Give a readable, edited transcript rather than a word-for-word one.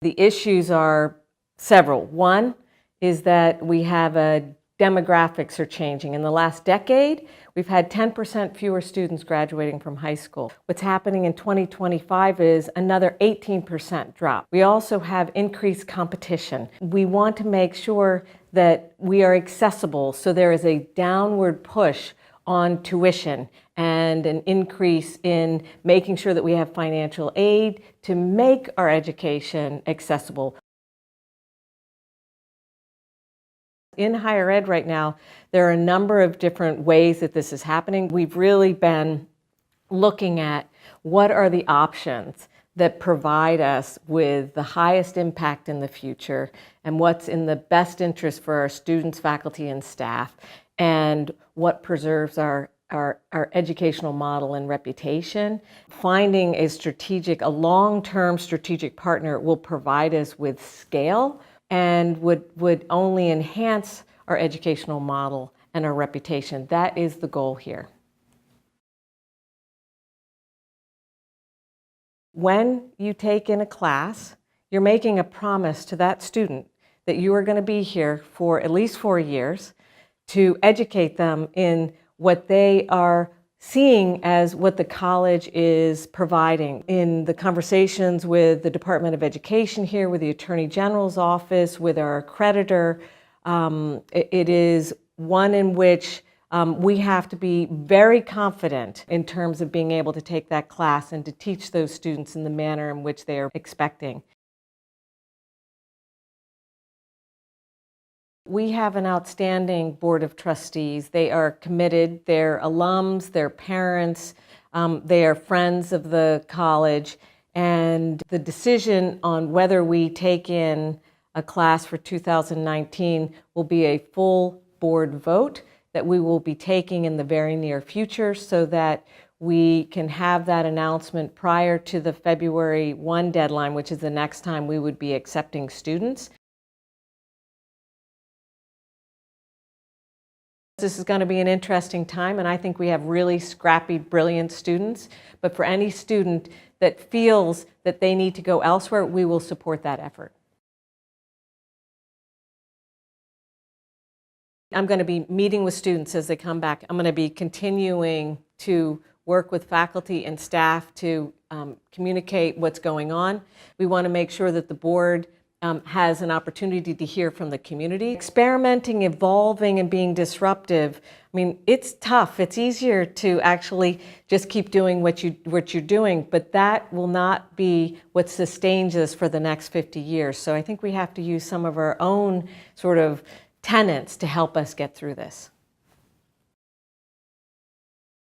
The issues are several. One is that we have demographics are changing. In the last decade, we've had 10% fewer students graduating from high school. What's happening in 2025 is another 18% drop. We also have increased competition. We want to make sure that we are accessible, so there is a downward push on tuition and an increase in making sure that we have financial aid to make our education accessible. In higher ed right now, there are a number of different ways that this is happening. We've really been looking at what are the options that provide us with the highest impact in the future and what's in the best interest for our students, faculty, and staff, and what preserves our educational model and reputation. Finding a long-term strategic partner will provide us with scale and would only enhance our educational model and our reputation. That is the goal here. When you take in a class, you're making a promise to that student that you are going to be here for at least 4 years to educate them in what they are seeing as what the college is providing. In the conversations with the Department of Education here, with the Attorney General's office, with our accreditor, it is one in which we have to be very confident in terms of being able to take that class and to teach those students in the manner in which they are expecting. We have an outstanding board of trustees. They are committed. They're alums, they're parents, they are friends of the college, and the decision on whether we take in a class for 2019 will be a full board vote that we will be taking in the very near future so that we can have that announcement prior to the February 1 deadline, which is the next time we would be accepting students. This is going to be an interesting time, and I think we have really scrappy, brilliant students. But for any student that feels that they need to go elsewhere, we will support that effort. I'm going to be meeting with students as they come back. I'm going to be continuing to work with faculty and staff to communicate what's going on. We want to make sure that the board has an opportunity to hear from the community. Experimenting, evolving, and being disruptive, I mean, it's tough. It's easier to actually just keep doing what you're doing, but that will not be what sustains us for the next 50 years. So I think we have to use some of our own sort of tenets to help us get through this.